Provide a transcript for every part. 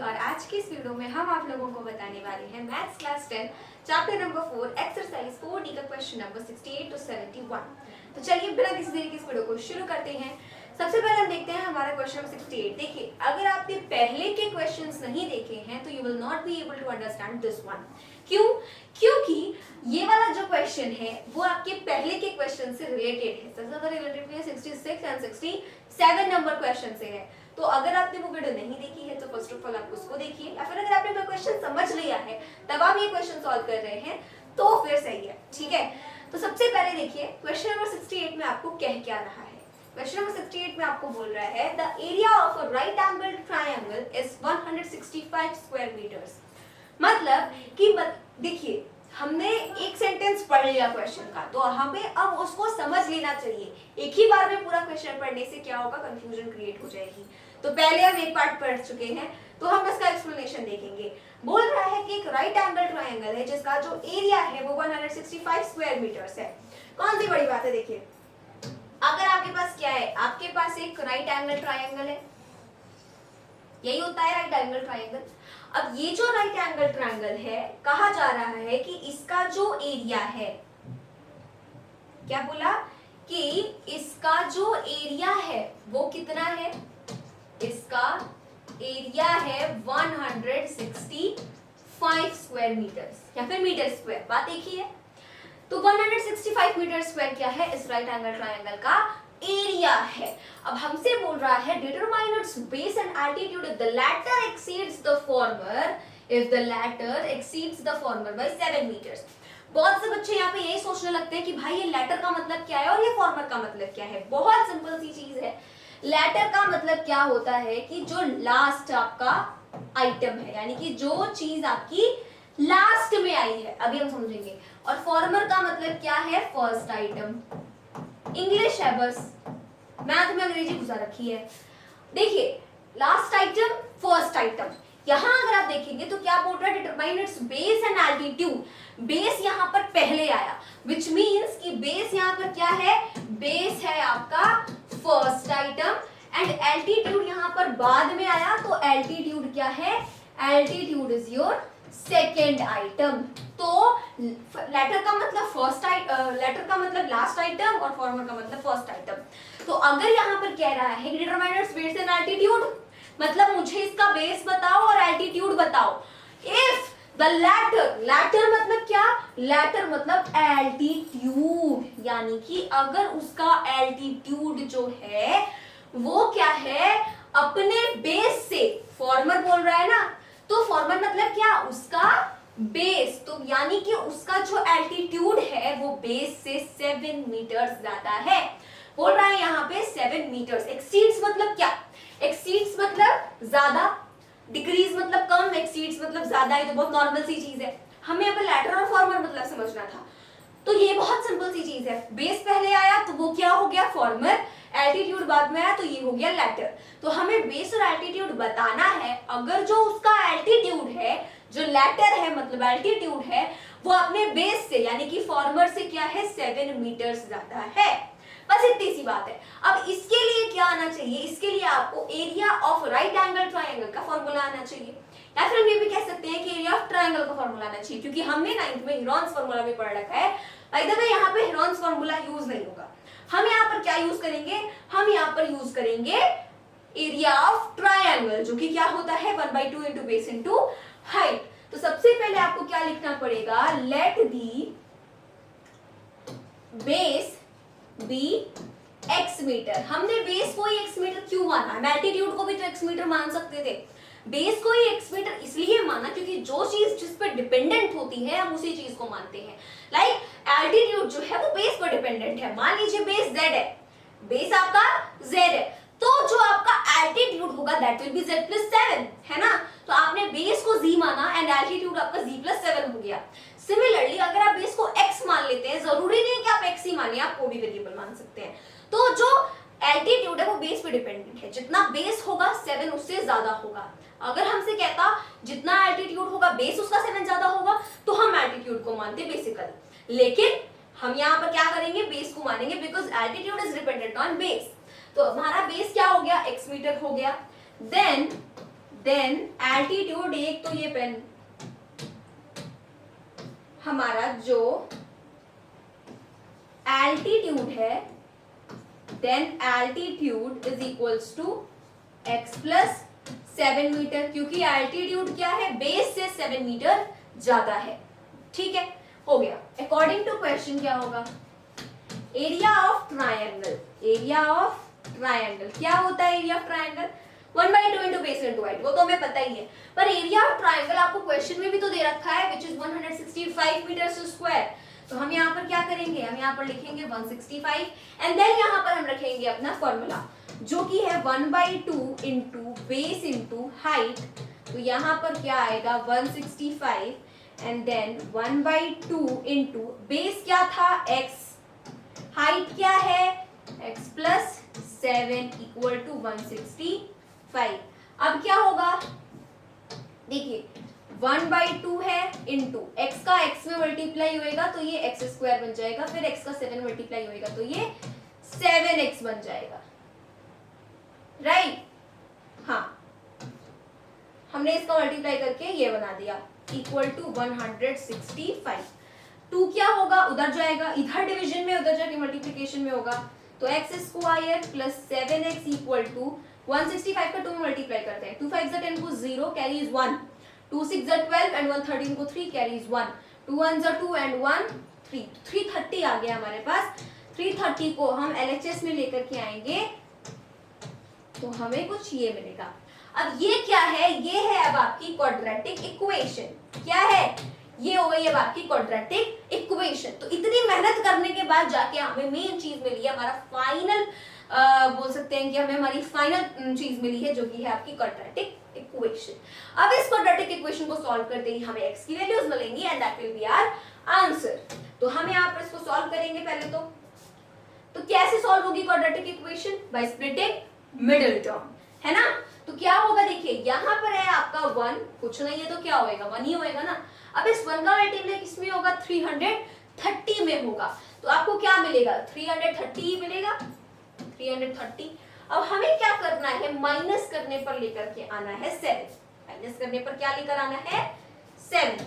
और आज की इस वीडियो में हम आप लोगों को बताने वाले हैं maths class 10 chapter number 4 exercise 4D का क्वेश्चन नंबर 68 to 71। तो चलिए बिना किसी देरी के इस वीडियो को शुरू करते हैं। सबसे पहले हम देखते हैं हमारा क्वेश्चन नंबर 68। देखिए, अगर आपने पहले के क्वेश्चंस नहीं देखे हैं तो you will not be able to understand this one. क्यों? क्योंकि ये वाला जो क्वेश्चन है वो आपके पहले के क्वेश्चन से रिलेटेड है। सबसे ज्यादा रिलेटेड है 66 एंड 67 नंबर क्वेश्चन से है। तो अगर आपने वो वीडियो नहीं देखी है तो फर्स्ट ऑफ ऑल आप उसको देखिए, या फिर अगर आपने कोई क्वेश्चन समझ लिया है तब आप ये क्वेश्चन सॉल्व कर रहे हैं तो फिर सही है। ठीक है, तो सबसे पहले देखिए क्वेश्चन नंबर 68 में आपको कह क्या रहा है। क्वेश्चन नंबर 68 में आपको बोल रहा है the area of a right angle triangle is 165 square metres. मतलब कि देखिए, हमने एक सेंटेंस पढ़ लिया क्वेश्चन का, तो हमें अब उसको समझ लेना चाहिए। एक ही बार में पूरा क्वेश्चन पढ़ने से क्या होगा, कंफ्यूजन क्रिएट हो जाएगी। तो पहले हम एक पार्ट पढ़ चुके हैं तो हम इसका एक्सप्लेनेशन देखेंगे। बोल रहा है कि एक राइट एंगल ट्रायंगल है जिसका जो एरिया है वो 165 स्क्वायर मीटर्स है। कौन सी बड़ी बात है? देखिए, अगर आपके पास क्या है, आपके पास एक राइट एंगल ट्रायंगल है, यही होता है राइट एंगल ट्रायंगल। अब ये जो राइट एंगल ट्रायंगल है, कहा जा रहा है कि इसका जो एरिया है, क्या बोला कि इसका जो एरिया है वो कितना है? इसका एरिया है 165 स्क्वायर मीटर्स या फिर मीटर स्क्वायर, बात एक ही है। तो 165 मीटर स्क्वायर क्या है? इस राइट एंगल ट्रायंगल का एरिया है। अब हमसे बोल रहा है determine its base and altitude if the latter exceeds the former, if the latter exceeds the former by 7 metres. बहुत से बच्चे यहाँ पे यही सोचने लगते हैं कि भाई ये लैटर का मतलब क्या है और ये फॉर्मर का मतलब क्या है। बहुत सिंपल सी चीज है। लैटर का मतलब क्या होता है कि जो लास्ट आपका आइटम है, यानी कि जो चीज आपकी लास्ट में आई है, अभी हम समझेंगे। और फॉर्मर का मतलब क्या है? First item. इंग्लिश है बस, मैथ में अंग्रेजी घुसा रखी है। देखिए, लास्ट आइटम, फर्स्ट आइटम। यहां अगर आप देखेंगे तो क्या बोल रहा है? Determine its base and altitude. Base यहां पर पहले आया, विच मींस कि बेस यहां पर क्या है? बेस है आपका फर्स्ट आइटम, एंड एल्टीट्यूड यहां पर बाद में आया, तो एल्टीट्यूड क्या है? Altitude is your second item. तो लेटर का मतलब फर्स्ट आइटम, लेटर का मतलब लास्ट आइटम, और फॉर्मर का मतलब फर्स्ट आइटम। तो अगर यहाँ पर कह रहा है determine its base and altitude, मतलब मुझे इसका बेस बताओ और एल्टीट्यूड बताओ। इफ द लैटर, लैटर मतलब क्या? लैटर मतलब एल्टीट्यूड, यानी कि अगर उसका एल्टीट्यूड जो है वो क्या है? अपने बेस से, फॉर्मर बोल रहा है ना, तो फॉर्मर मतलब क्या? उसका बेस। तो यानी कि उसका जो एल्टीट्यूड है वो बेस से 7 मीटर्स ज्यादा है। बोल रहा है यहाँ पे 7 मीटर्स। एक्सीड्स मतलब क्या? एक्सीड्स मतलब ज्यादा, डिक्रीज मतलब कम, एक्सीड्स मतलब ज्यादा। ये तो बहुत नॉर्मल सी चीज है। हमें यहाँ पे लैटर और फॉर्मर मतलब समझना था। तो ये बहुत सिंपल सी चीज है। बेस पहले आया तो वो क्या हो गया? फॉर्मर। एल्टीट्यूड बाद में आया तो ये हो गया लेटर। तो हमें बेस और एल्टीट्यूड बताना है। अगर जो उसका एल्टीट्यूड है, जो लेटर है मतलब एल्टीट्यूड है, वो अपने बेस से यानी कि फॉर्मर से क्या है? 7 मीटर्स ज्यादा है। बस इतनी सी बात है। अब इसके लिए क्या आना चाहिए? इसके लिए आपको area of right angle triangle का फॉर्मूला आना चाहिए, या फिर हम ये भी कह सकते हैं कि एरिया ऑफ ट्रायंगल का फॉर्मूला आना चाहिए, क्योंकि हमने 9th में हेरॉन्स फॉर्मूला भी पढ़ रखा है। बाय द वे, यहाँ पे हेरॉन्स फॉर्मूला यूज नहीं होगा। हम यहाँ पर क्या यूज करेंगे? हम यहाँ पर यूज करेंगे एरिया ऑफ ट्रायंगल, जो कि क्या होता है? 1/2 इंटू बेस इंटू हाइट। तो सबसे पहले आपको क्या लिखना पड़ेगा? Let the base be x metre. हमने बेस को ही x मीटर क्यों माना? हम एल्टीट्यूड को भी तो x मीटर मान सकते थे। बेस को ही x मीटर इसलिए माना क्योंकि जो चीज जिस पर डिपेंडेंट होती है हम उसी चीज को मानते हैं। लाइक एल्टीट्यूड जो है वो बेस पर डिपेंडेंट है। मान लीजिए बेस z है, बेस आपका z है, तो जो आपका एल्टीट्यूड होगा दैट विल बी z + 7, है ना? तो आपने बेस को z माना एंड एल्टीट्यूड आपका z + 7 हो गया। सिमिलरली अगर आप बेस को x मान लेते हैं, जरूरी नहीं कि आप x ही मानिए, आप कोई भी वेरिएबल मान सकते हैं। तो जो एल्टीट्यूड है वो बेस पे डिपेंडेंट है। जितना बेस होगा 7 उससे ज्यादा होगा। अगर हमसे कहता जितना एल्टीट्यूड होगा बेस उसका 7 ज्यादा होगा तो हम एल्टीट्यूड को मानते बेसिकली, लेकिन हम यहाँ पर क्या करेंगे? बेस को मानेंगे, because altitude is dependent on base. तो हमारा बेस क्या हो गया? x मीटर हो गया। देन देन एल्टीट्यूड, एक तो ये पेन हमारा जो एल्टीट्यूड है, then altitude is equals to x plus 7 metre, क्योंकि एल्टीट्यूड क्या है, बेस से 7 मीटर ज्यादा है। ठीक है, हो गया। अकॉर्डिंग टू क्वेश्चन क्या होगा, area of triangle, area of triangle क्या होता है, area of triangle 1/2 into base into height, वो तो हमें पता ही है, पर एरिया ऑफ ट्रायंगल आपको क्वेश्चन में भी तो दे रखा है विच इज 165 मीटर स्क्वायर। तो हम यहाँ पर क्या करेंगे, हम यहाँ पर लिखेंगे 165 एंड देन यहाँ पर हम रखेंगे अपना फॉर्मूला जो कि है 1/2 इंटू बेस इंटू हाइट। तो यहाँ पर क्या आएगा 165 एंड देन 1/2 इंटू बेस क्या था x, हाइट क्या है x प्लस 7 इक्वल टू 165। अब क्या होगा, देखिए 1/2 है इंटू x का x में मल्टीप्लाई होएगा तो ये x स्क्वायर बन जाएगा, फिर x का 7 मल्टीप्लाई होएगा तो ये 7x बन जाएगा, राइट। हाँ, हमने इसका मल्टीप्लाई करके ये बना दिया इक्वल टू 165। 2 क्या होगा, उधर जाएगा, इधर डिवीजन में, उधर जाके मल्टीप्लिकेशन में होगा, तो x square plus 7x equal to 165 का 2 में मल्टीप्लाई करते हैं, 2 5 10 को 0 कैरीज 1, 2 6 12 एंड 1 13 को 3 कैरीज 1, 2 1 2 एंड 1 3, 330 आ गया हमारे पास। 330 को हम LHS में लेकर के आएंगे तो हमें कुछ ये मिलेगा। अब ये क्या है, ये है अब आपकी क्वाड्रेटिक इक्वेशन। क्या है ये, हो गई अब आपकी क्वाड्रेटिक इक्वेशन। तो इतनी मेहनत करने के बाद जाके हमें मेन चीज मिली है, हमारा फाइनल बोल सकते हैं कि हमें हमारी फाइनल चीज मिली है जो कि है आपकी क्वाड्रेटिक इक्वेशन। अब इस क्वाड्रेटिक इक्वेशन को सॉल्व करते ही हमें x की वैल्यूज मिलेंगी and that will be our answer. तो हम यहाँ पर इसको सॉल्व करेंगे पहले तो कैसे सॉल्व होगी quadratic equation, by splitting middle term, है ना। तो क्या होगा, देखिए यहाँ पर है आपका 1, कुछ नहीं है तो क्या होएगा 1 ही होएगा ना। अब इस 1 का मल्टीप्लाई किसमें होगा, 330 में होगा, तो आपको क्या मिलेगा 330 ही मिलेगा, 330। अब हमें क्या करना है, माइनस करने पर लेकर के आना है 7, माइनस करने पर क्या लेकर आना है 7,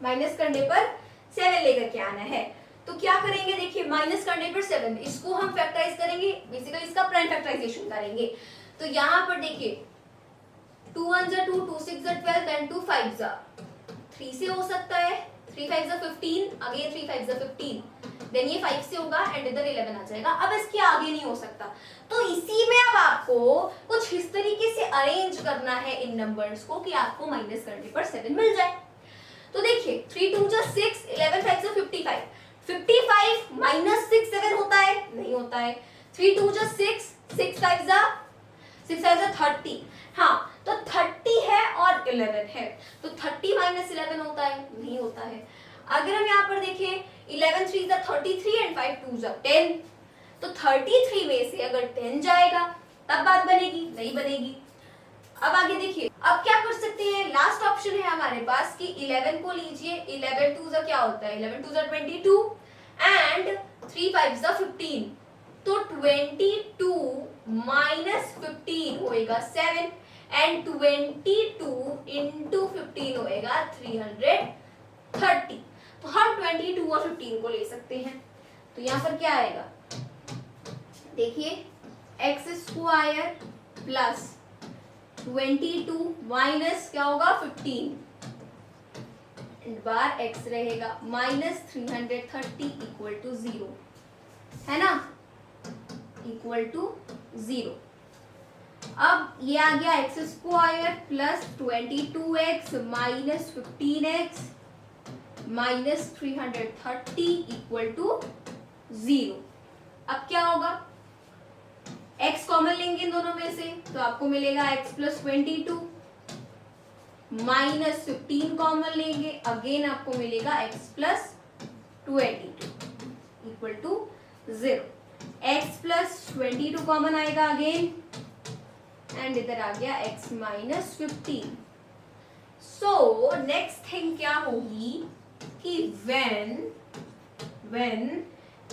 माइनस करने पर 7 लेकर के आना है। तो क्या करेंगे, देखिए माइनस करने पर 7, इसको हम फैक्टराइज करेंगे, बेसिकली इसका प्राइम फैक्टराइजेशन करेंगे। तो यहाँ पर देखिए 2 1 2, 2 6 12 एंड 2 5 3 से हो सकता है, 3 5 15, अगेन 3 5 15, देन ये 5 से होगा एंड इधर 11 आ जाएगा। अब इसके आगे नहीं हो सकता, तो इसी में अब आपको कुछ इस तरीके से अरेंज करना है इन नंबर्स को कि आपको माइनस करने पर 7 मिल जाए। तो देखिए 3 2 6, 11 5 55, 55 माइनस 6 7 होता है, नहीं होता है। 3 2 6, 6 5 30, हाँ तो 30 है और 11 है, तो 30 माइनस 11 होता है, नहीं होता है। अगर हम यहाँ पर देखें 11 3 33 एंड 5 2 10, तो 33 में से अगर 10 जाएगा तब बात बनेगी, नहीं बनेगी। अब आगे देखिए, अब क्या कर सकते हैं, लास्ट ऑप्शन है हमारे पास कि 11 को लीजिए, 11 2 क्या होता है, 11 2 22 एंड 3 5 15, तो 22 माइनस 15 होएगा 7 एंड 22 इंटू 15 होएगा 330। तो हम 22 और 15 को ले सकते हैं। तो यहाँ पर क्या आएगा, देखिए एक्स स्क्वायर प्लस 22 माइनस क्या होगा 15 बार x रहेगा माइनस 330 इक्वल टू 0, है ना, इक्वल टू 0। अब ये आ गया x square plus 22x minus 15x minus 330 equal to 0। अब क्या होगा, x कॉमन लेंगे इन दोनों में से, तो आपको मिलेगा x प्लस 22 माइनस 15 कॉमन लेंगे, अगेन आपको मिलेगा x plus 22 equal to 0। x plus 22 common आएगा अगेन एंड इधर आ गया x minus 15। So next thing क्या होगी कि when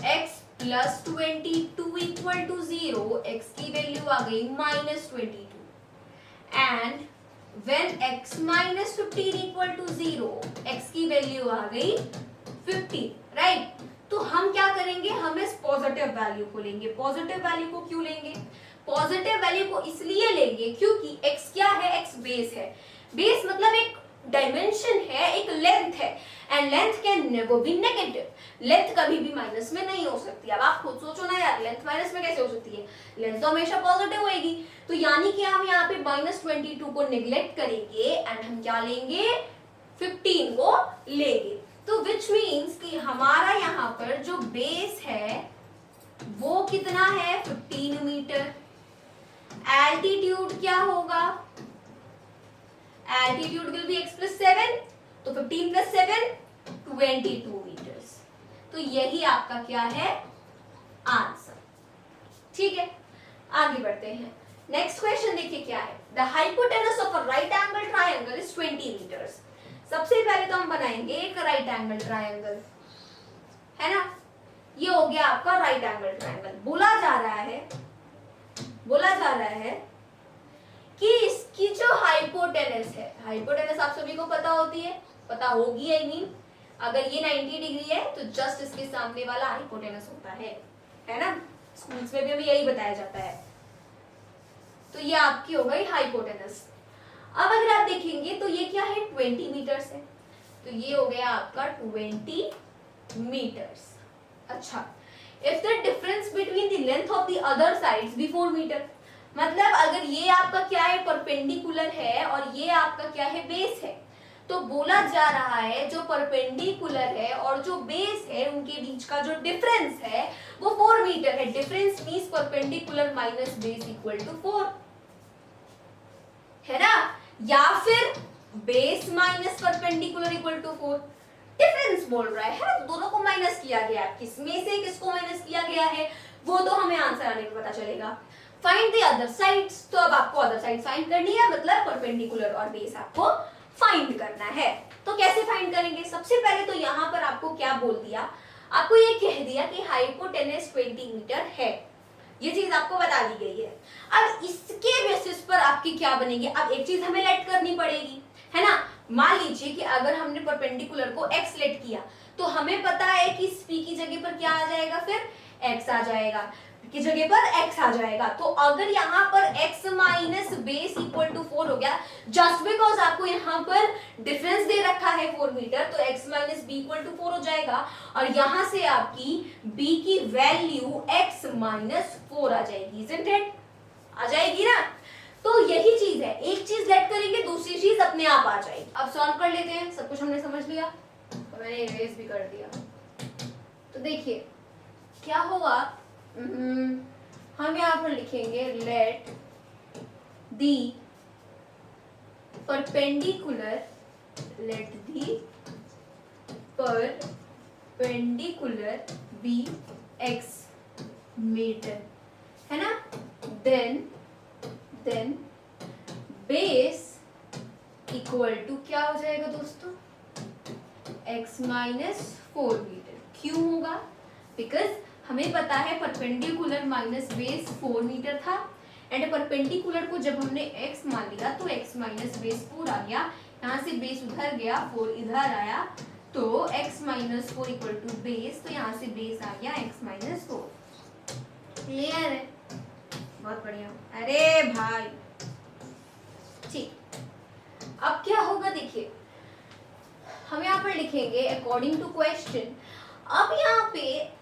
x plus 22 equal to 0, x की वैल्यू आ गई minus 22 and when x minus 15 equal to 0, x की वैल्यू आ गई 15, राइट। तो हम क्या करेंगे, हम इस पॉजिटिव वैल्यू को लेंगे। पॉजिटिव वैल्यू को क्यों लेंगे, पॉजिटिव वैल्यू को इसलिए लेंगे क्योंकि x क्या है, x बेस है। बेस मतलब एक डायमेंशन है, एक लेंथ है, and length can never be negative. Length कभी भी माइनस में नहीं हो सकती। अब आप खुद सोचो ना यार, लेंथ माइनस में कैसे हो सकती है, लेंथ तो हमेशा पॉजिटिव होएगी। तो यानी कि हम यहाँ पे -22 को नेग्लेक्ट करेंगे एंड हम क्या लेंगे, 15 को लेंगे। तो विच मीन्स कि हमारा यहाँ पर जो बेस है वो कितना है, 15 मीटर। एल्टीट्यूड क्या होगा, एल्टीट्यूड विल बी x + 7, तो 15 + 7 22 मीटर्स। तो यही आपका क्या है, आंसर। ठीक है, आगे बढ़ते हैं। नेक्स्ट क्वेश्चन देखिए क्या है, the hypotenuse of a right angle triangle is 20 metres. सबसे पहले तो हम बनाएंगे एक राइट एंगल ट्रायंगल, है ना। ये हो गया आपका राइट एंगल ट्रायंगल। बोला जा रहा है कि इसकी जो हाइपोटेनस है, हाइपोटेनस आप सभी को पता होती है, पता होगी आई मीन, अगर ये 90 डिग्री है तो जस्ट इसके सामने वाला हाइपोटेनस होता है ना। स्कूल्स में भी हमें यही बताया जाता है। तो ये आपकी हो गई हाइपोटेनस। अब अगर आप देखेंगे तो ये क्या है, 20 मीटर्स है, तो ये हो गया आपका 20 मीटर्स। अच्छा, if the difference between the length of the other sides be 4 metre, मतलब अगर ये आपका क्या है, परपेंडिकुलर है और ये आपका क्या है, बेस है, तो बोला जा रहा है जो परपेंडिकुलर है और जो बेस है उनके बीच का जो डिफरेंस है वो 4 मीटर है। Difference means perpendicular minus base equal to 4, है ना, या फिर base minus perpendicular equal to 4। Difference बोल रहा है, दोनों को माइनस किया गया है, किसमें से किसको माइनस किया गया है वो तो हमें आंसर आने में पता चलेगा। फाइंड द अदर साइड्स, तो अब आपको अदर साइड फाइंड करनी है, मतलब परपेंडिकुलर और बेस आपको फाइंड करना है। तो कैसे फाइंड करेंगे, सबसे पहले तो यहाँ पर आपको क्या बोल दिया, आपको ये कह दिया कि हाइपोटेनस 20 मीटर है, ये चीज आपको बता दी गई है। अब इसके बेसिस पर आपकी क्या बनेगी, अब एक चीज हमें लेट करनी पड़ेगी, है ना। मान लीजिए कि अगर हमने परपेंडिकुलर को x लेट किया तो हमें पता है कि इस p की जगह पर क्या आ जाएगा, फिर x आ जाएगा, की जगह पर x आ जाएगा। तो अगर यहाँ पर x minus base equal to 4 हो गया, जस्ट बिकॉज आपको यहाँ पर डिफरेंस दे रखा है 4 मीटर, तो x minus b equal to 4 हो जाएगा और यहाँ से आपकी b की वैल्यू x माइनस 4 आ जाएगी, isn't it? आ जाएगी ना। तो यही चीज है, एक चीज लेट करेंगे दूसरी चीज अपने आप आ जाएगी। अब सॉल्व कर लेते हैं, सब कुछ हमने समझ लिया और मैंने इरेज भी कर दिया। तो देखिए क्या होगा, हम यहाँ पर लिखेंगे let the perpendicular be x metre, है ना। देन बेस इक्वल टू क्या हो जाएगा दोस्तों, x माइनस 4 मीटर। क्यों होगा, बिकॉज हमें पता है परपेंडिकुलर माइनस बेस 4 मीटर था एंड परपेंडिकुलर को जब हमने x मान लिया तो x माइनस बेस 4 आ गया, यहाँ से बेस उधर गया 4 इधर आया, तो x minus 4 equal to base, तो यहाँ से बेस आ गया x माइनस 4। क्लियर है, बहुत बढ़िया। अरे भाई ठीक, अब क्या होगा देखिए, हम यहाँ पर लिखेंगे अकॉर्डिंग टू क्वेश्चन। अब यहाँ पे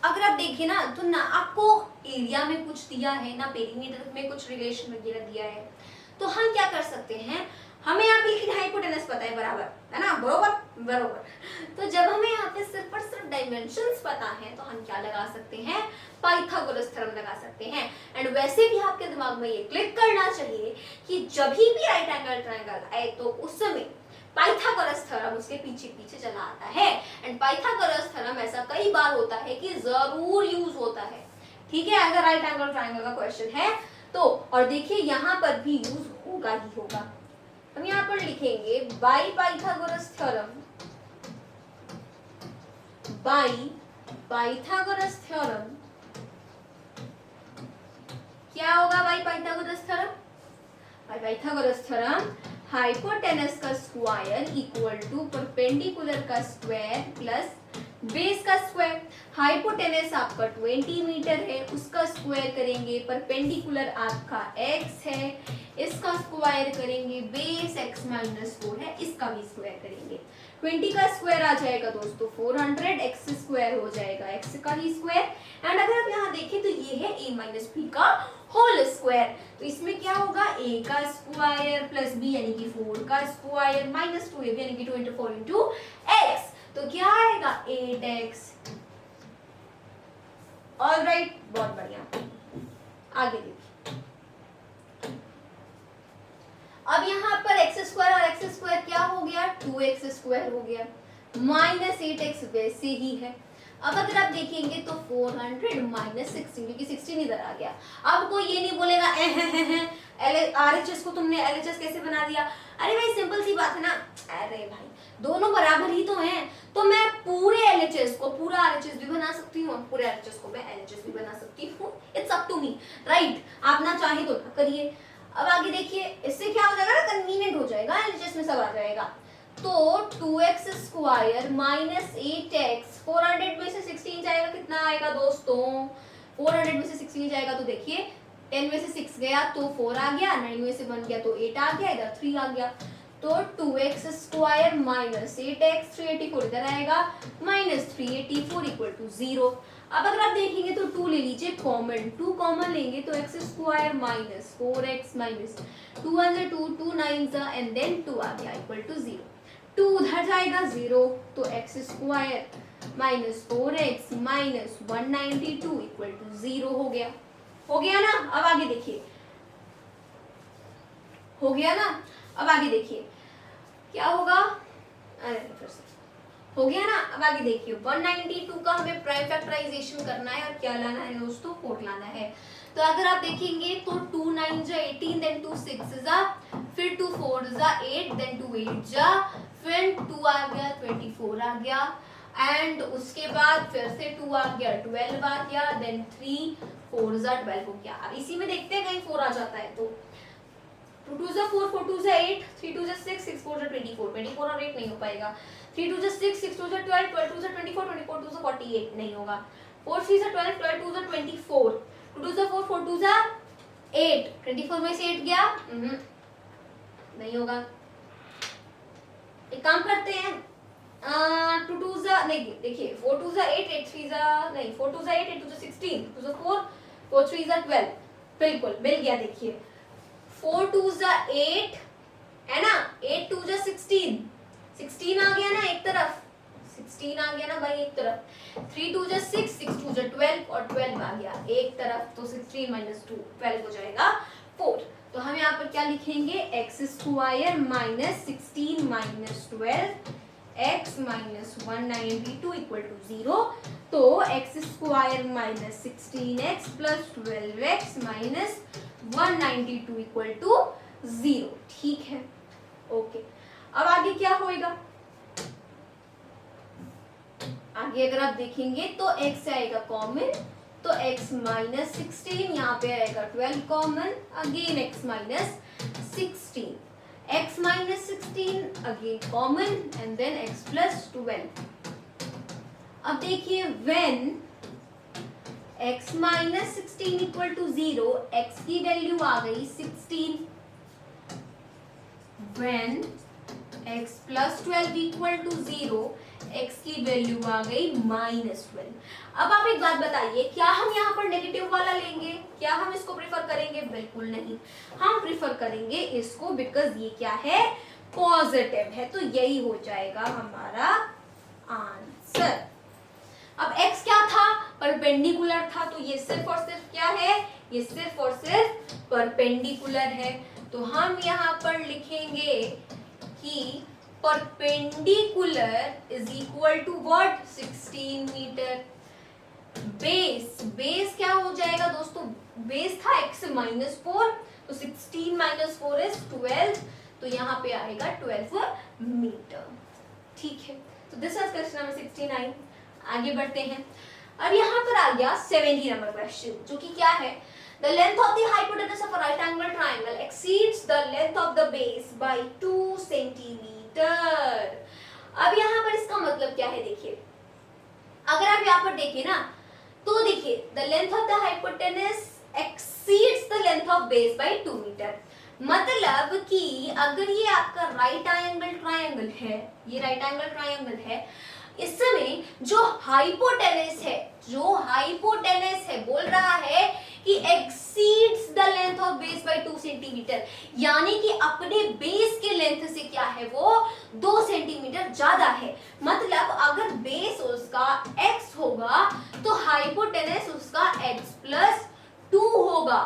अगर आप देखें ना तो ना आपको एरिया में कुछ दिया है ना पेरीमीटर में कुछ रिलेशन वगैरह दिया है, तो हम क्या कर सकते हैं, हमें यहाँ पे लेकिन हाइपोटेनस पता है बराबर, है ना, बरोबर। तो जब हमें यहाँ पे सिर्फ और सिर्फ डायमेंशंस पता है तो हम क्या लगा सकते हैं, पाइथागोरस थ्योरम लगा सकते हैं। एंड वैसे भी आपके दिमाग में ये क्लिक करना चाहिए कि जब भी राइट एंगल ट्रायंगल आए तो उस समय पाइथागोरस थ्योरम उसके पीछे पीछे चला आता है। एंड पाइथागोरस थ्योरम ऐसा कई बार होता है कि जरूर यूज होता है, ठीक है, अगर राइट एंगल ट्रायंगल का क्वेश्चन है तो। और देखिए यहाँ पर भी यूज होगा ही होगा। हम यहाँ पर लिखेंगे by Pythagoras theorem, by Pythagoras theorem क्या होगा भाई? पाइथागोरस थ्योरम, भाई पाइथागोरस थ्योरम हाइपोटेनस का स्क्वायर इक्वल टू परपेंडिकुलर का स्क्वायर प्लस बेस का स्क्वायर। हाइपोटेनस आपका 20 मीटर है, उसका स्क्वायर करेंगे, परपेंडिकुलर आपका x है, इसका स्क्वायर करेंगे, बेस x माइनस 4 है, इसका भी स्क्वायर करेंगे। 20 का स्क्वायर आ जाएगा दोस्तों 400, x स्क्वायर हो जाएगा x का ही स्क्वायर। एंड अगर आप यहाँ देखें तो ये है a माइनस बी का होल स्क्वायर। तो इसमें क्या होगा? a का स्क्वायर प्लस b यानी कि 4 का स्क्वायर माइनस 2ab यानी कि 2 into 4 into x। तो क्या आएगा? 8x। ऑलराइट, बहुत बढ़िया। आगे देखिए, अब यहाँ पर एक्स स्क्वायर और एक्स स्क्वायर क्या हो गया? 2x स्क्वायर हो गया, माइनस 8x वैसे ही है। अब अगर आप देखेंगे तो 400 माइनस 16, क्योंकि 16 इधर आ गया। अब कोई ये नहीं बोलेगा RHS को तुमने LHS कैसे बना दिया? अरे भाई सिंपल सी बात है ना। अरे भाई दोनों बराबर ही तो हैं, तो मैं पूरे LHS को पूरा RHS भी बना सकती हूँ, पूरे RHS को मैं LHS भी बना सकती हूँ। It's up to me, right? आप ना चाहे तो ना करिए। अब आगे देखिए, इससे क्या हो जाएगा ना, कन्वीनियंट हो जाएगा, LHS में सब आ जाएगा। तो 2x स्क्वायर माइनस 8x, 400 में से 16 जाएगा, कितना आएगा दोस्तों? 400 में से 16 जाएगा तो देखिए 10 में से 6 गया तो 4 आ गया, 9 में से 1 गया तो 8 आ गया, इधर 3 आ गया। तो 2x स्क्वायर माइनस 8x, 384 इधर आएगा, माइनस 384 इक्वल टू 0। अब अगर आप देखेंगे तो 2 ले लीजिए कॉमन, 2 कॉमन लेंगे तो x square minus 4x minus 2 1 2 2 9 and then 2 आ गया इक्वल टू 0। 2 उधर जाएगा 0, तो x square minus 4x minus 192 equal to 0 हो गया। हो गया ना? अब आगे देखिए, हो गया ना? अब आगे देखिए क्या होगा? अरे फिर से हो गया ना? अब आगे देखिए 192 का हमें प्राइम फैक्टराइजेशन करना है और क्या लाना है दोस्तों? 4 लाना है। तो अगर आप देखेंगे तो 2 9 जा 18, देन 2 6 जा, फिर 2 4 जा 8, देन 2 8 जा, फिर 2 आ गया 24 आ गया, एंड उसके बाद फिर से 2 आ गया 12 आ गया, देन 3 4 जा 12 हो गया। अब इसी में देखते हैं कहीं 4 आ जाता है तो 2 2 जा 4, 4 2 जा 8, 3 2 जा 6, 6 4 जा 24, 24 और 8 नहीं हो पाएगा। 3 2 जा 6, 6 2 जा 12, 12 2 जा 24, 24 2 जा 48 नहीं होगा। 4 3 जा 12, 12 2 जा 24, 2 2 जा 4, 4 2 जा 8, 24 में से 8 गया, नहीं होगा। एक काम करते हैं, 2 2 जा नहीं, देखिए 4 2 जा 8, 8 3 जा नहीं, 4 2 जा 8, 8 2 जा 16, 2 जा 4, 4 3 जा 12, बिल्कुल मिल गया। देखिए 4 2 जा 8 है ना, 8 2 जा 16, 16 आ गया ना एक तरफ, 16 आ गया ना भाई एक तरफ। 3 2 जा 6, 6 2 जा 12 और 12 आ गया एक तरफ, तो 16 माइनस 2 12 हो जाएगा 4। तो हम यहाँ पर क्या लिखेंगे? X square minus 16 minus 12 x minus 192 equal to 0। तो x square minus 16x plus 12x minus 192 equal to 0। ठीक है, ओके। अब आगे क्या होएगा? आगे अगर आप देखेंगे तो x आएगा कॉमन, तो x माइनस 16, यहाँ पे आएगा 12 common, again x minus 16, x minus 16 again common and then x plus 12। अब देखिए when x minus 16 equal to 0, x की वैल्यू आ गई 16, when x plus 12 equal to 0, x की वैल्यू आ गई माइनस 12। अब आप एक बात बताइए, क्या हम यहाँ पर नेगेटिव वाला लेंगे? क्या हम इसको प्रेफर करेंगे? बिल्कुल नहीं, हम प्रेफर करेंगे इसको, बिकॉज ये क्या है? पॉजिटिव है, तो यही हो जाएगा हमारा आंसर। अब x क्या था? परपेंडिकुलर था, तो ये सिर्फ और सिर्फ क्या है? ये सिर्फ और सिर्फ परपेंडिकुलर है। तो हम यहाँ पर लिखेंगे कि perpendicular is equal to what? 16 metre. Base क्या हो जाएगा दोस्तों? बेस था x माइनस 4, तो 16 माइनस 4 इज 12, तो यहाँ पे आएगा 12 मीटर। ठीक है, तो दिस इज क्वेश्चन नंबर 69। आगे बढ़ते हैं। अब यहाँ पर आ गया 70 नंबर क्वेश्चन, जो कि क्या है, the length of the hypotenuse of a right angle triangle exceeds the length of the base by 2 centimetre. अब यहाँ पर इसका मतलब क्या है, देखिए अगर आप यहाँ पर देखिए ना, तो देखिए the length of the hypotenuse exceeds the length of base by 2 metre. मतलब कि अगर ये आपका राइट एंगल ट्रायंगल है, ये राइट एंगल ट्रायंगल है, इसमें जो हाइपोटेनस है बोल रहा है कि exceeds the length of base by 2 centimetre, यानी कि अपने बेस के लेंथ से क्या है, वो 2 सेंटीमीटर ज्यादा है। मतलब अगर बेस उसका x होगा तो हाइपोटेनस उसका x प्लस 2 होगा।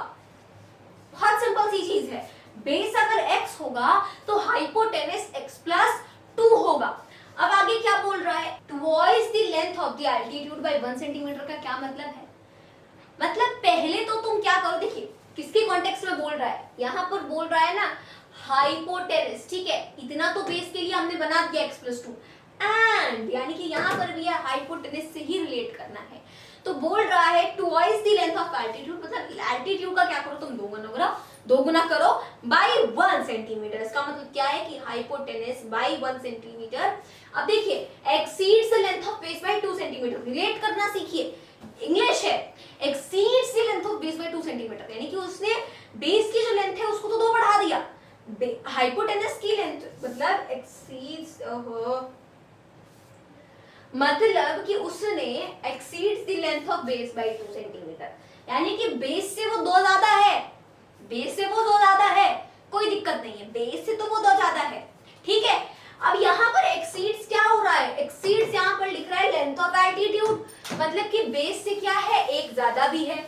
बहुत सिंपल सी चीज है, बेस अगर x होगा तो हाइपोटेनस x प्लस 2 होगा। अब आगे क्या बोल रहा है, twice the length of the altitude by 1 centimetre का क्या मतलब है, मतलब पहले तो तुम क्या करो, देखिए किसके कॉन्टेक्स्ट में बोल रहा है, यहाँ पर बोल रहा है ना हाइपोटेनस, ठीक है, इतना तो बेस के लिए हमने बना दिया x प्लस 2, एंड यानी कि यहाँ पर भी हाइपोटेनस से ही रिलेट करना है, तो बोल रहा है twice the length of altitude, मतलब एल्टीट्यूड का क्या करो तुम दो गुना करो बाय 1 सेंटीमीटर। इसका मतलब क्या है कि हाइपोटेनस बाय 1 सेंटीमीटर। अब देखिए exceeds the length of base by 2 centimetre, relate करना सीखिए, इंग्लिश है, exceeds the length of base by 2 centimetre, यानी कि उसने बेस की जो लेंथ है उसको तो 2 बढ़ा दिया, हाइपोटेनस की लेंथ मतलब एक्सीड्स, मतलब कि उसने exceeds the length of base by 2 centimetre, यानी कि बेस से वो 2 ज्यादा है, बेस से वो 2 ज्यादा है, कोई दिक्कत नहीं है, बेस से तो वो 2 ज्यादा है, ठीक है। अब यहाँ पर एक्सीड्स क्या हो रहा है, एक्सीड्स यहाँ पर लिख रहा है लेंथ ऑफ एल्टीट्यूड, मतलब कि बेस से क्या है, एक ज्यादा भी है।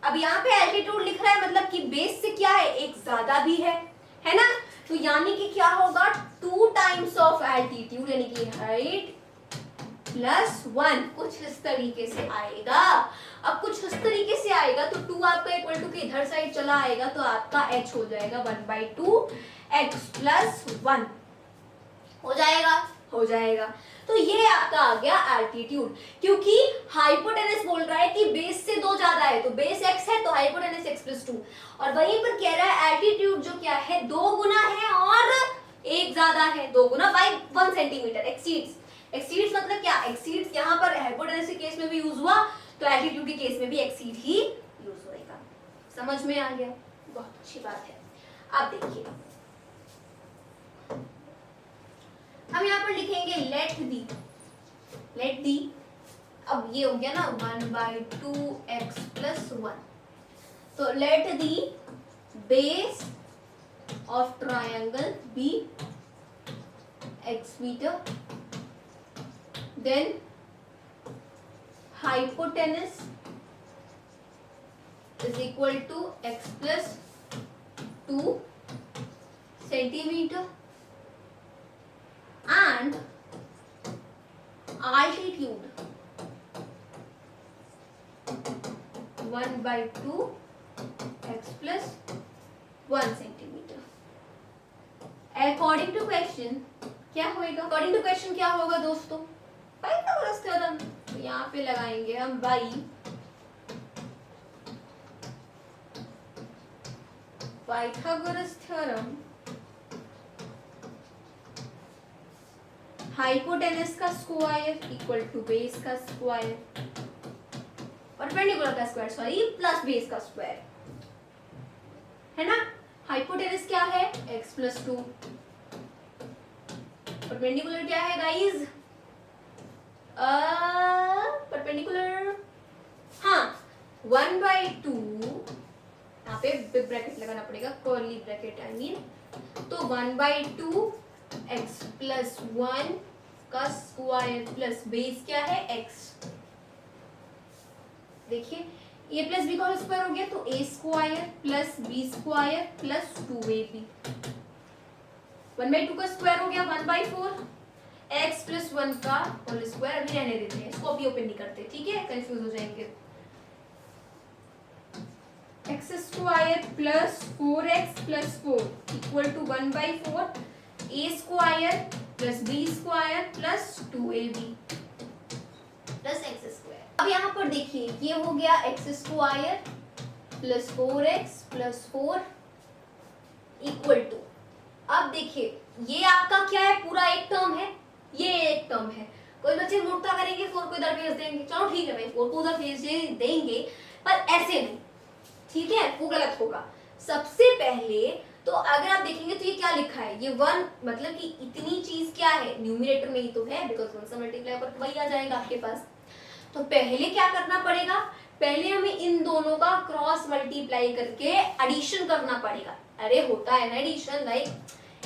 अब यहाँ पे एल्टीट्यूड लिख रहा है, मतलब कि बेस से क्या है, एक ज्यादा भी है ना, तो यानी कि क्या होगा 2 टाइम्स ऑफ एल्टीट्यूड, यानी कि हाइट प्लस 1, कुछ इस तरीके से आएगा। अब कुछ इस तरीके से आएगा तो 2 आपका इक्वल टू के इधर साइड चला आएगा, तो आपका h हो जाएगा 1/2 x प्लस 1 हो जाएगा। तो ये आपका आ गया एल्टीट्यूड, क्योंकि हाइपोटेनस बोल रहा है कि बेस से 2 ज्यादा है, तो बेस x है तो हाइपोटेनस x प्लस 2, और वहीं पर कह रहा है एल्टीट्यूड जो क्या है 2 गुना है और 1 ज्यादा है, 2 गुना बाय 1 सेंटीमीटर। एक्सीड्स मतलब क्या, एक्सीड्स यहाँ पर हाइपोटेनस के केस में भी यूज हुआ, तो एल्टीट्यूड के केस में भी एक्सीड ही यूज होएगा। समझ में आ गया, बहुत अच्छी बात है। अब देखिए हम यहाँ पर लिखेंगे लेट दी, अब ये हो गया ना 1/2 x प्लस 1, तो let the base of triangle be x metre, then hypotenuse is equal to x plus 2 centimeter and altitude 1/2 x plus 1 centimeter। According to question क्या होएगा, अकॉर्डिंग टू क्वेश्चन क्या होगा दोस्तों, पाइथागोरस थ्योरम, तो यहाँ पे लगाएंगे हम पाइथागोरस थ्योरम, हाइपोटेनस का स्क्वायर इक्वल टू बेस का स्क्वायर, परपेंडिकुलर का स्क्वायर सॉरी प्लस बेस का स्क्वायर, है ना। हाइपोटेनस क्या है x प्लस 2, परपेंडिकुलर क्या है गाइज, परपेंडिकुलर हाँ 1/2, यहाँ पे बिग ब्रैकेट लगाना पड़ेगा, कर्ली ब्रैकेट आई मीन, तो 1/2 x प्लस 1 का स्क्वायर प्लस बेस क्या है x, देखिए a प्लस बी का होल स्क्वायर हो गया, तो a square plus b square plus 2ab, 1/2 का स्क्वायर हो गया 1/4, x प्लस 1 का होल स्क्वायर अभी रहने देते हैं, इसको अभी ओपन नहीं करते, ठीक है, कंफ्यूज हो जाएंगे। x square plus 4x plus 4 equal to 1/4 a square plus b square plus 2ab plus x square. अब यहाँ पर देखिए ये हो गया x square plus 4x plus 4 equal to, अब देखिए ये आपका क्या है, पूरा एक टर्म है, ये एक टर्म है। कोई बच्चे मूर्खता करेंगे 4 को इधर भेज देंगे, चलो ठीक है भाई 4 को उधर भेज देंगे, पर ऐसे नहीं, ठीक है, वो गलत होगा। सबसे पहले तो अगर आप देखेंगे तो ये क्या लिखा है, ये 1 मतलब कि इतनी चीज क्या है, न्यूमरेटर में ही तो है, बिकॉज 1 से मल्टीप्लाई कर वही आ जाएगा आपके पास। तो पहले क्या करना पड़ेगा, पहले हमें इन दोनों का क्रॉस मल्टीप्लाई करके एडिशन करना पड़ेगा। अरे होता है ना addition, like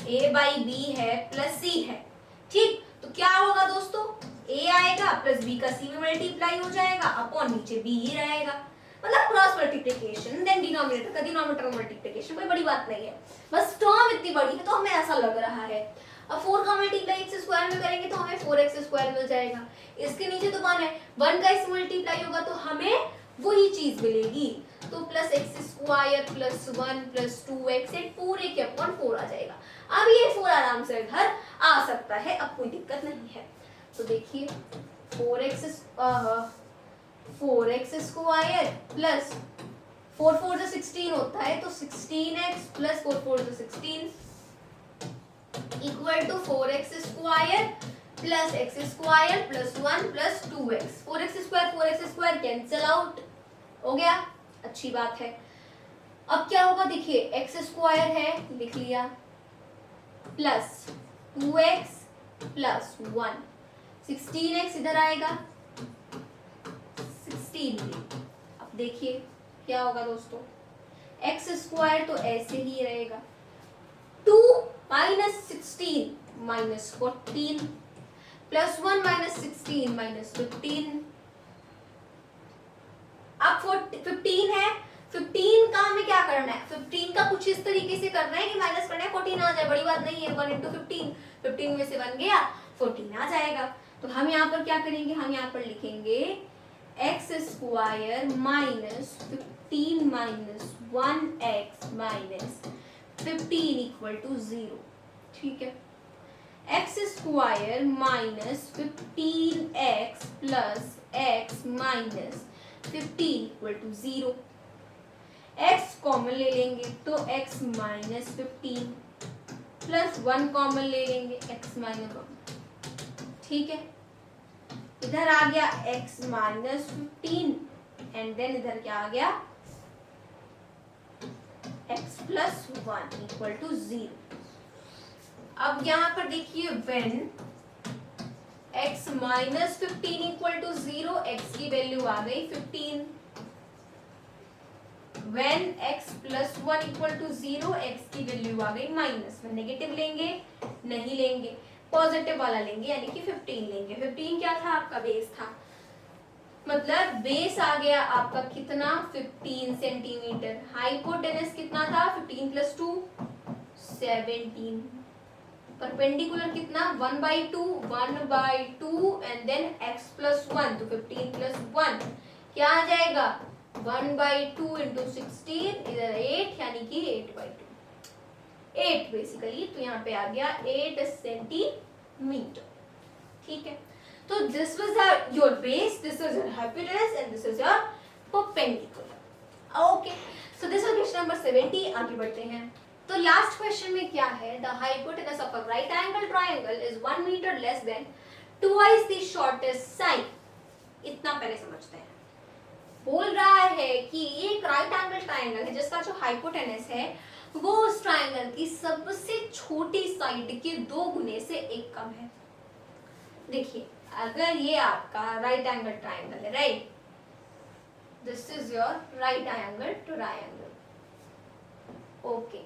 a by b है प्लस c है, ठीक, तो क्या होगा दोस्तों, a आएगा प्लस b का c में मल्टीप्लाई हो जाएगा अपॉन नीचे b ही रहेगा, मतलब क्रॉस मल्टीप्लिकेशन, देन डिनोमिनेटर का डिनोमिनेटर मल्टीप्लिकेशन, कोई बड़ी बात नहीं है, बस टर्म इतनी बड़ी है तो हमें ऐसा लग रहा है। अब 4 का मल्टीप्लाई x स्क्वायर में करेंगे तो हमें 4x स्क्वायर मिल जाएगा, इसके नीचे तो 1 है, 1 का इस मल्टीप्लाई होगा तो हमें वही चीज मिलेगी, तो plus x square plus 1 plus 2x पूरे के अपॉन 4 आ जाएगा। अब ये 4 आराम से घर आ सकता है, अब कोई दिक्कत नहीं है। तो देखिए 4x स्क्वायर प्लस 4 4 जो 16 होता है, तो 16x प्लस 4 4 जो 16 equal to 4x square plus x square plus 1 plus 2x, 4x square cancel out हो गया, अच्छी बात है। अब क्या होगा देखिए, एक्स स्क्वायर है लिख लिया प्लस 2x प्लस 1, 16x इधर आएगा 16। अब देखिए क्या होगा दोस्तों, एक्स स्क्वायर तो ऐसे ही रहेगा, 2 minus 16 minus 14 plus 1 minus 16 minus 15, अब 15 है, 15 का हमें क्या करना है, 15 का कुछ इस तरीके से करना है कि माइनस करना है 14 आ जाए, बड़ी बात नहीं है, 1 इंटू 15, 15 में से 1 गया 14 आ जाएगा। तो हम यहाँ पर क्या करेंगे, हम यहाँ पर लिखेंगे x square minus 15 minus 1x minus 15 equal to 0, ठीक है, x square minus 15x plus x minus 15 equal to 0, x common ले लेंगे तो x माइनस 15 प्लस 1 कॉमन ले लेंगे x माइनस 1, ठीक है, इधर आ गया x माइनस 15 एंड देन इधर क्या आ गया x प्लस 1 इक्वल टू 0। अब यहाँ पर देखिए when x minus 15 equal to 0, x की वैल्यू आ गई 15, when x plus 1 equal to 0, x की वैल्यू आ गई माइनस में, नेगेटिव लेंगे नहीं लेंगे, पॉजिटिव वाला लेंगे यानी कि 15 लेंगे। 15 क्या था आपका बेस था, मतलब बेस आ गया आपका कितना 15 सेंटीमीटर, हाइपोटेनस कितना था 15 प्लस 2 17, परपेंडिकुलर कितना 1/2 1/2 एंड देन x प्लस 1, तो 15 प्लस 1 क्या आ जाएगा 1/2 इंटू 16, इधर 8 यानी कि 8/2, 8 बेसिकली, तो यहाँ पे आ गया 8 सेंटीमीटर, ठीक है। तो this was your base, this was your hypotenuse and this is your perpendicular. Okay, so this was question number 70। आगे बढ़ते हैं। तो लास्ट क्वेश्चन में क्या है, the hypotenuse of a right angle triangle is 1 metre less than twice the shortest side. इतना पहले समझते हैं। बोल रहा है कि एक राइट एंगल ट्रायंगल है जिसका जो हाइपोटेनस है वो उस ट्रायंगल की सबसे छोटी साइड के 2 गुने से 1 कम है। देखिए अगर ये आपका राइट एंगल ट्रायंगल है, right, this is your right angle triangle, okay.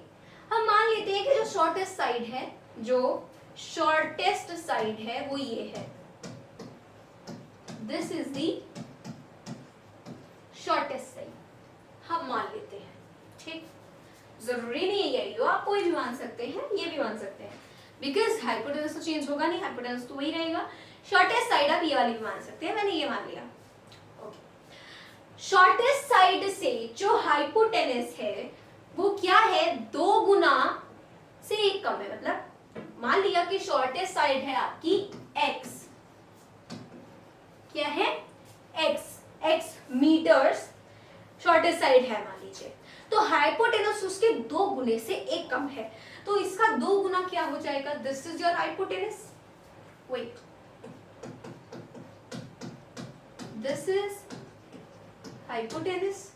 हम मान लेते हैं कि जो शॉर्टेस्ट साइड है, जो शॉर्टेस्ट साइड है वो ये है, this is the shortest side, हम मान लेते हैं, ठीक। जरूरी नहीं है यही हो, आप कोई भी मान सकते हैं, ये भी मान सकते हैं, बिकॉज हाइपोटेनस तो चेंज होगा नहीं, हाइपोटेनस तो वही रहेगा। शॉर्टेस्ट साइड आप ये वाली भी मान सकते हैं, मैंने ये मान लिया, ओके। शॉर्टेस्ट साइड से जो हाइपोटेनस है वो क्या है, 2 गुना से 1 कम है, मतलब मान लिया कि शॉर्टेस्ट साइड है आपकी x, क्या है x मीटर्स शॉर्टेस्ट साइड है मान लीजिए, तो हाइपोटेनस उसके 2 गुने से 1 कम है, तो इसका 2 गुना क्या हो जाएगा, this is your hypotenuse, wait this is hypotenuse.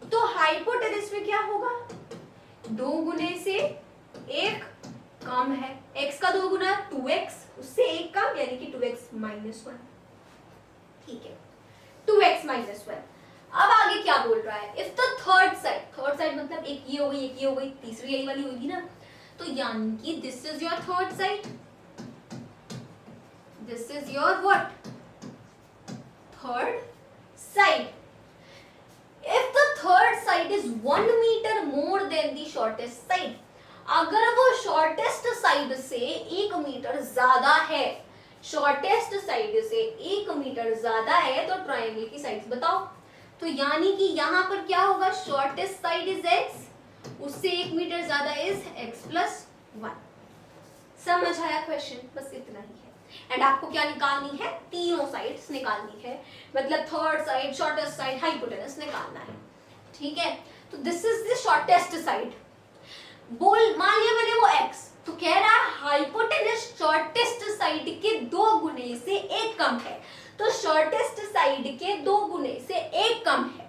तो हाइपोटेनस में क्या होगा, 2 गुने से 1 कम है, x का 2 गुना 2x, उससे 1 कम यानी कि 2x माइनस 1, ठीक है 2x माइनस 1। अब आगे क्या बोल रहा है, इफ द थर्ड साइड मतलब एक ये हो गई, एक ये हो गई, तीसरी यही वाली होगी ना, तो यानी कि this is your third side, this is your what, third side. If the third side is 1 metre more than the shortest side, अगर वो शॉर्टेस्ट साइड से 1 मीटर ज्यादा है, शॉर्टेस्ट साइड से 1 मीटर ज्यादा है, तो ट्रायंगल की साइड्स बताओ। तो यानी कि यहां पर क्या होगा, शॉर्टेस्ट साइड इज x, उससे 1 मीटर ज्यादा इज x प्लस 1। समझ आया क्वेश्चन, बस इतना ही है। एंड आपको क्या निकालनी है, तीनों साइड्स निकालनी है, मतलब third side, shortest side, hypotenuse निकालना है, ठीक है। तो this is the shortest side, बोल मान लिया मैंने वो x, तो कह रहा है हाइपोटेनस शॉर्टेस्ट साइड के 2 गुने से 1 कम है, तो शॉर्टेस्ट साइड के 2 गुने से 1 कम है।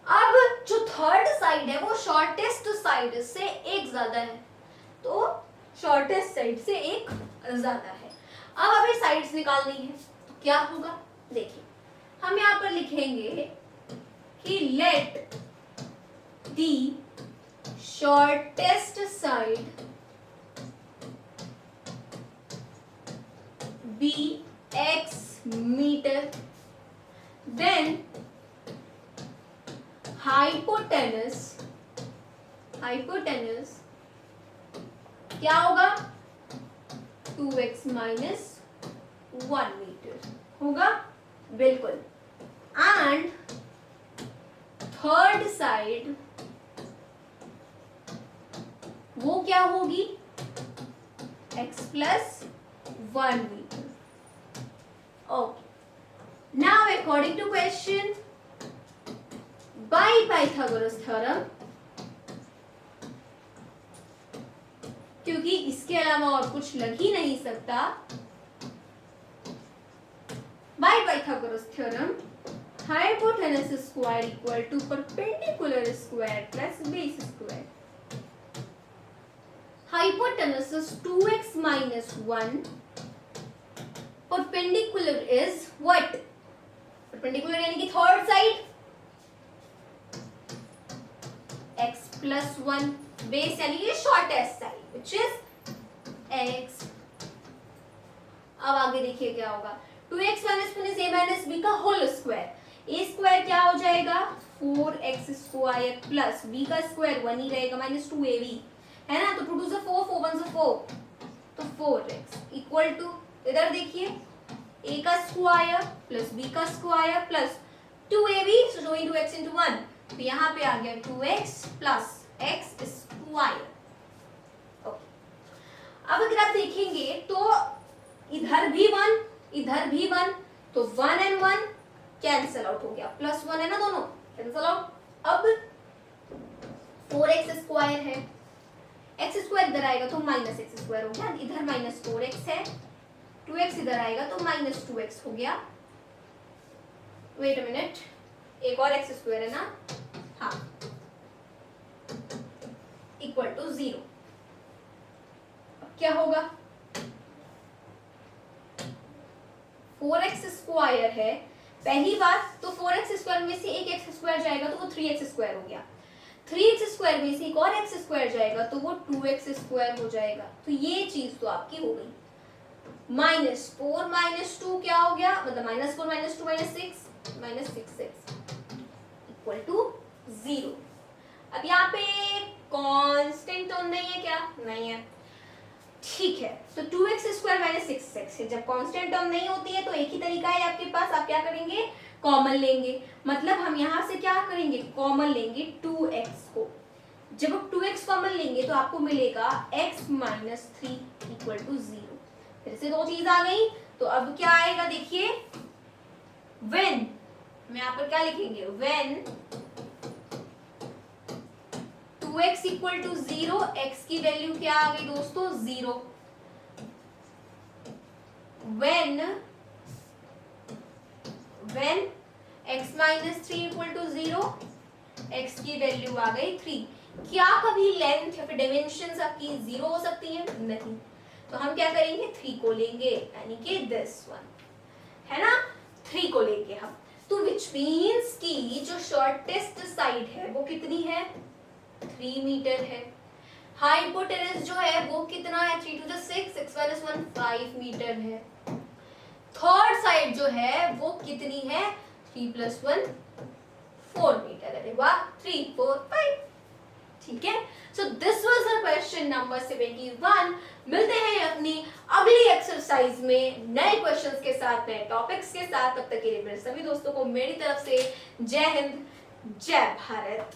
अब जो थर्ड साइड है वो शॉर्टेस्ट साइड से 1 ज्यादा है, तो शॉर्टेस्ट साइड से 1 ज्यादा है। अब हमें साइड्स निकालनी है, तो क्या होगा, देखिए हम यहां पर लिखेंगे कि let the shortest side be x meter, then hypotenuse क्या होगा, 2x minus 1 मीटर होगा, बिल्कुल। एंड थर्ड साइड वो क्या होगी, x plus 1 metre. Okay. Now according to question, by Pythagoras theorem, क्योंकि इसके अलावा और कुछ लग ही नहीं सकता, by Pythagoras theorem, hypotenuse square equal to perpendicular square plus base square. Hypotenuse is 2x minus 1. Perpendicular is what? Perpendicular यानी कि third side, x plus 1, base यानी कि shortest side which is x। अब आगे देखिए क्या होगा, 2x minus 1 is a minus b का होल स्क्वायर, a स्क्वायर क्या हो जाएगा 4x स्क्वायर प्लस b का स्क्वायर 1 ही रहेगा -2ab है ना, तो 2 2 4, 4 1 4, तो 4x इक्वल टू, इधर देखिए a का स्क्वायर प्लस b का स्क्वायर प्लस 2ab, सो जो इनटू x इनटू 1, तो यहाँ पे आ गया 2x plus x square. Okay, अब अगर आप देखेंगे तो इधर भी 1, इधर भी 1, तो 1 and 1 कैंसिल आउट हो गया, प्लस 1 है ना, दोनों कैंसिल आउट। अब 4x स्क्वायर है, x स्क्वायर इधर आएगा तो माइनस एक्स स्क्वायर हो गया, इधर माइनस 4x है, 2x इधर आएगा तो माइनस 2x हो गया। वेट अ मिनट, एक और x स्क्वायर है ना, हाँ, इक्वल टू 0। अब क्या होगा, 4x स्क्वायर है, पहली बात तो 4x स्क्वायर में से एक x स्क्वायर जाएगा तो वो 3x स्क्वायर हो गया, 3x स्क्वायर में से एक और x स्क्वायर जाएगा तो वो 2x स्क्वायर हो जाएगा, तो ये चीज तो आपकी हो गई। -4 - 2 क्या हो गया, मतलब -4 - 2 - 6x इक्वल टू 0। अब यहाँ पे कांस्टेंट तो नहीं है क्या, नहीं है, ठीक है, तो 2x स्क्वायर - 6x है। जब कांस्टेंट टर्म नहीं होती है तो एक ही तरीका है आपके पास, आप क्या करेंगे, कॉमन लेंगे, मतलब हम यहाँ से क्या करेंगे, कॉमन लेंगे 2x को, जब आप 2x कॉमन लेंगे तो आपको मिलेगा x माइनस 3 इक्वल टू 0। फिर से दो चीज आ गई, तो अब क्या आएगा देखिए, when में यहाँ पर क्या लिखेंगे, when 2x equal to 0, x की वैल्यू क्या आ गई दोस्तों 0। when x minus 3 equal to 0, x की वैल्यू आ गई 3। क्या कभी लेंथ या फिर डायमेंशंस आपकी 0 हो सकती है? नहीं। तो हम क्या करेंगे, 3 को लेंगे, यानी कि दिस वन है ना, 3 को लेंगे हम। तो विच मीन्स कि जो शॉर्टेस्ट साइड है वो कितनी है, 3 मीटर है। हाइपोटेनस जो है वो कितना है, 3 to the 6, 6 minus 1 5 मीटर है। थर्ड साइड जो है वो कितनी है, 3 plus 1 4 मीटर। अरे वाह, 3 4 5, ठीक है। So this was the question number 71। मिलते हैं अपनी अगली एक्सरसाइज में नए क्वेश्चंस के साथ, नए टॉपिक्स के साथ। तब तक के लिए मेरे सभी दोस्तों को मेरी तरफ से जय हिंद, जय भारत।